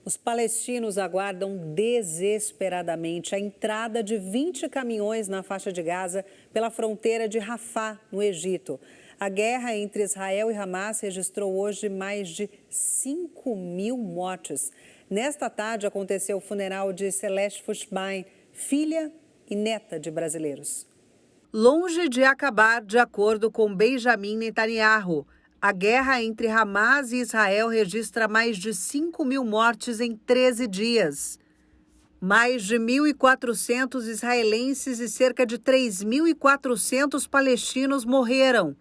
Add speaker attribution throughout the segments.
Speaker 1: Os palestinos aguardam desesperadamente a entrada de 20 caminhões na faixa de Gaza pela fronteira de Rafah, no Egito. A guerra entre Israel e Hamas registrou hoje mais de 5.000 mortes. Nesta tarde aconteceu o funeral de Celeste Fishbein, filha e neta de brasileiros. Longe de acabar, de acordo com Benjamin Netanyahu, a guerra entre Hamas e Israel registra mais de 5.000 mortes em 13 dias. Mais de 1.400 israelenses e cerca de 3.400 palestinos morreram.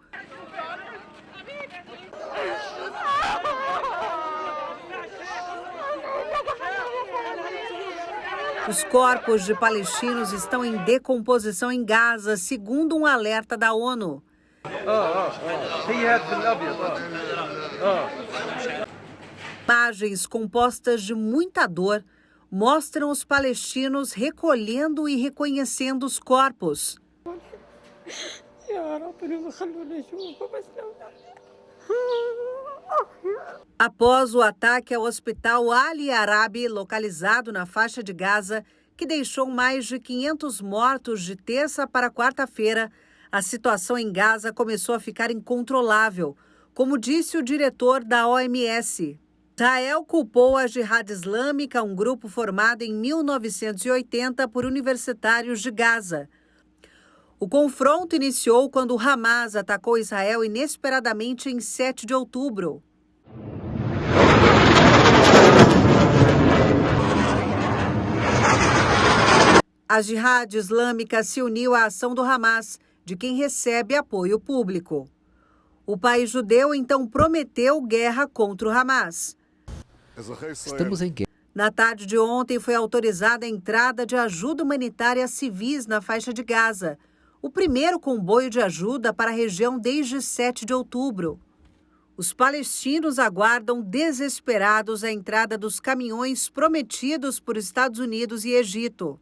Speaker 1: Os corpos de palestinos estão em decomposição em Gaza, segundo um alerta da ONU. Imagens compostas de muita dor mostram os palestinos recolhendo e reconhecendo os corpos. Após o ataque ao hospital Ali Arabi, localizado na faixa de Gaza, que deixou mais de 500 mortos de terça para quarta-feira, a situação em Gaza começou a ficar incontrolável, como disse o diretor da OMS. Israel culpou a Jihad Islâmica, um grupo formado em 1980 por universitários de Gaza. O confronto iniciou quando o Hamas atacou Israel inesperadamente em 7 de outubro. A Jihad Islâmica se uniu à ação do Hamas, de quem recebe apoio público. O país judeu então prometeu guerra contra o Hamas.
Speaker 2: Estamos em guerra.
Speaker 1: Na tarde de ontem foi autorizada a entrada de ajuda humanitária a civis na faixa de Gaza, o primeiro comboio de ajuda para a região desde 7 de outubro. Os palestinos aguardam desesperados a entrada dos caminhões prometidos por Estados Unidos e Egito.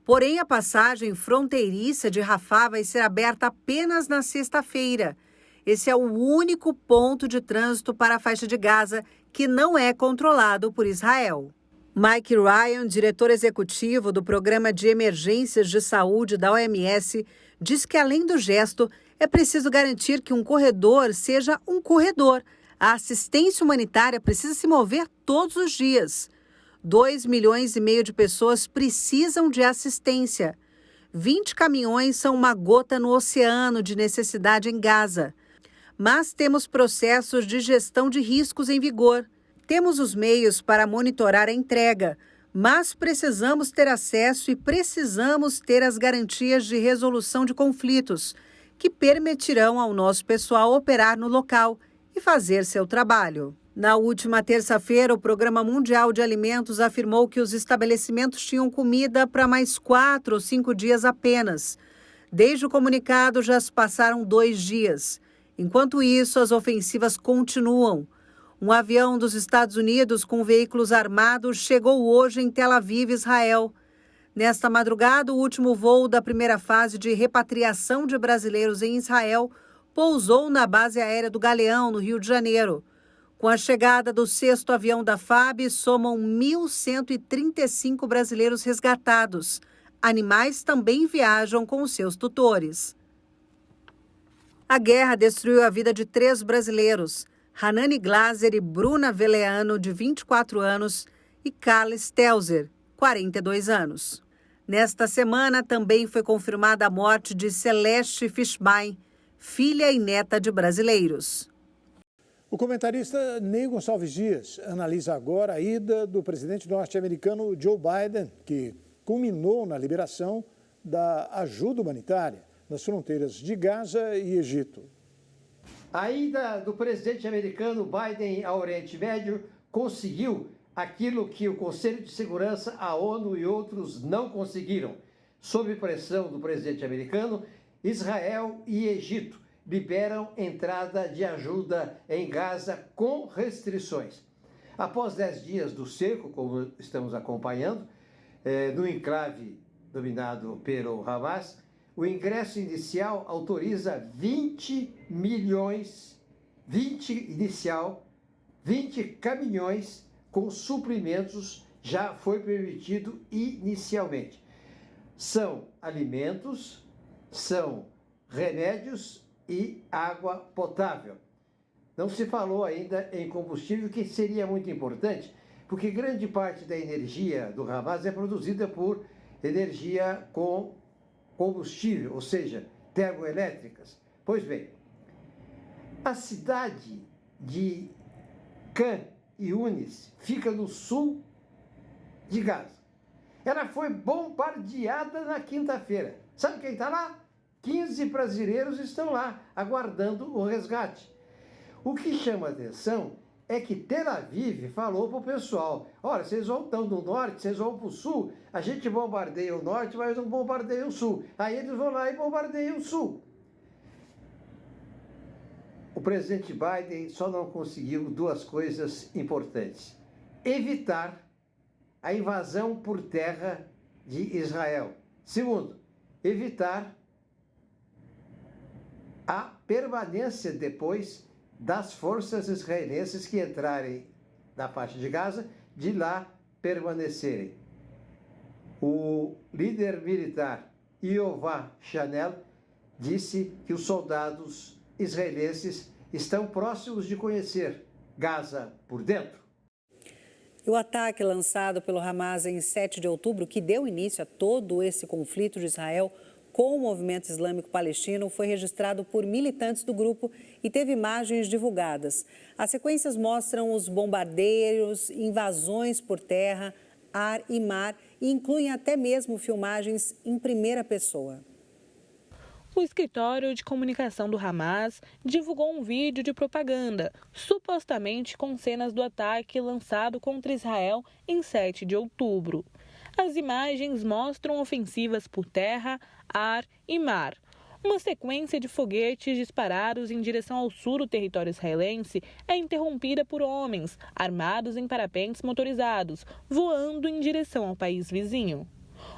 Speaker 1: Porém, a passagem fronteiriça de Rafah vai ser aberta apenas na sexta-feira. Esse é o único ponto de trânsito para a faixa de Gaza que não é controlado por Israel. Mike Ryan, diretor executivo do Programa de Emergências de Saúde da OMS, diz que, além do gesto, é preciso garantir que um corredor seja um corredor. A assistência humanitária precisa se mover todos os dias. 2,5 milhões de pessoas precisam de assistência. 20 caminhões são uma gota no oceano de necessidade em Gaza. Mas temos processos de gestão de riscos em vigor. Temos os meios para monitorar a entrega, mas precisamos ter acesso e precisamos ter as garantias de resolução de conflitos, que permitirão ao nosso pessoal operar no local e fazer seu trabalho. Na última terça-feira, o Programa Mundial de Alimentos afirmou que os estabelecimentos tinham comida para mais 4 ou 5 dias apenas. Desde o comunicado, já se passaram 2 dias. Enquanto isso, as ofensivas continuam. Um avião dos Estados Unidos com veículos armados chegou hoje em Tel Aviv, Israel. Nesta madrugada, o último voo da primeira fase de repatriação de brasileiros em Israel pousou na base aérea do Galeão, no Rio de Janeiro. Com a chegada do 6º avião da FAB, somam 1.135 brasileiros resgatados. Animais também viajam com os seus tutores. A guerra destruiu a vida de 3 brasileiros, Hanani Glaser e Bruna Veleano, de 24 anos, e Carla Stelzer, 42 anos. Nesta semana, também foi confirmada a morte de Celeste Fishbein, filha e neta de brasileiros.
Speaker 3: O comentarista Ney Gonçalves Dias analisa agora a ida do presidente norte-americano Joe Biden, que culminou na liberação da ajuda humanitária nas fronteiras de Gaza e Egito.
Speaker 4: A ida do presidente americano Biden ao Oriente Médio conseguiu aquilo que o Conselho de Segurança, a ONU e outros não conseguiram. Sob pressão do presidente americano, Israel e Egito liberam entrada de ajuda em Gaza com restrições. Após 10 dias do cerco, como estamos acompanhando, no enclave dominado pelo Hamas, o ingresso inicial autoriza 20 caminhões com suprimentos, já foi permitido inicialmente. São alimentos, são remédios e água potável. Não se falou ainda em combustível, que seria muito importante, porque grande parte da energia do Hamas é produzida por energia com combustível, ou seja, termoelétricas. Pois bem, a cidade de Khan Yunis fica no sul de Gaza. Ela foi bombardeada na quinta-feira. Sabe quem está lá? 15 brasileiros estão lá, aguardando o resgate. O que chama atenção é que Tel Aviv falou para o pessoal: olha, vocês estão no norte, vocês vão para o sul, a gente bombardeia o norte, mas não bombardeia o sul. Aí eles vão lá e bombardeiam o sul. O presidente Biden só não conseguiu duas coisas importantes: evitar a invasão por terra de Israel. Segundo, evitar a permanência depois das forças israelenses que entrarem na faixa de Gaza, de lá permanecerem. O líder militar Yoav Chanel disse que os soldados israelenses estão próximos de conhecer Gaza por dentro.
Speaker 1: O ataque lançado pelo Hamas em 7 de outubro, que deu início a todo esse conflito de Israel com o movimento islâmico palestino, foi registrado por militantes do grupo e teve imagens divulgadas. As sequências mostram os bombardeios, invasões por terra, ar e mar e incluem até mesmo filmagens em primeira pessoa.
Speaker 5: O escritório de comunicação do Hamas divulgou um vídeo de propaganda, supostamente com cenas do ataque lançado contra Israel em 7 de outubro. As imagens mostram ofensivas por terra, ar e mar. Uma sequência de foguetes disparados em direção ao sul do território israelense é interrompida por homens armados em parapentes motorizados, voando em direção ao país vizinho.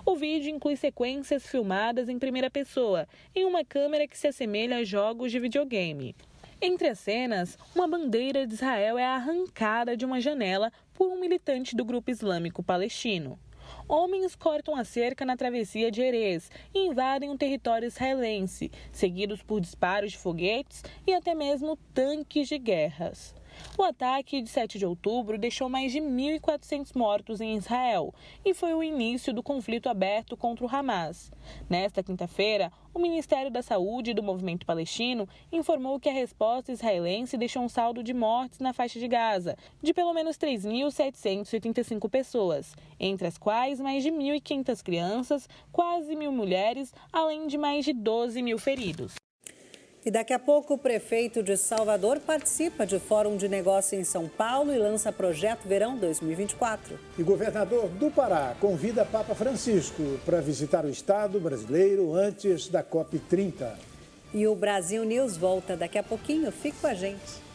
Speaker 5: O vídeo inclui sequências filmadas em primeira pessoa, em uma câmera que se assemelha a jogos de videogame. Entre as cenas, uma bandeira de Israel é arrancada de uma janela por um militante do grupo islâmico palestino. Homens cortam a cerca na travessia de Erez e invadem o território israelense, seguidos por disparos de foguetes e até mesmo tanques de guerras. O ataque de 7 de outubro deixou mais de 1.400 mortos em Israel e foi o início do conflito aberto contra o Hamas. Nesta quinta-feira, o Ministério da Saúde do movimento palestino informou que a resposta israelense deixou um saldo de mortes na faixa de Gaza, de pelo menos 3.785 pessoas, entre as quais mais de 1.500 crianças, quase 1.000 mulheres, além de mais de 12 mil feridos.
Speaker 1: E daqui a pouco o prefeito de Salvador participa de Fórum de Negócio em São Paulo e lança Projeto Verão 2024.
Speaker 3: E governador do Pará convida Papa Francisco para visitar o estado brasileiro antes da COP30.
Speaker 1: E o Brasil News volta daqui a pouquinho. Fique com a gente.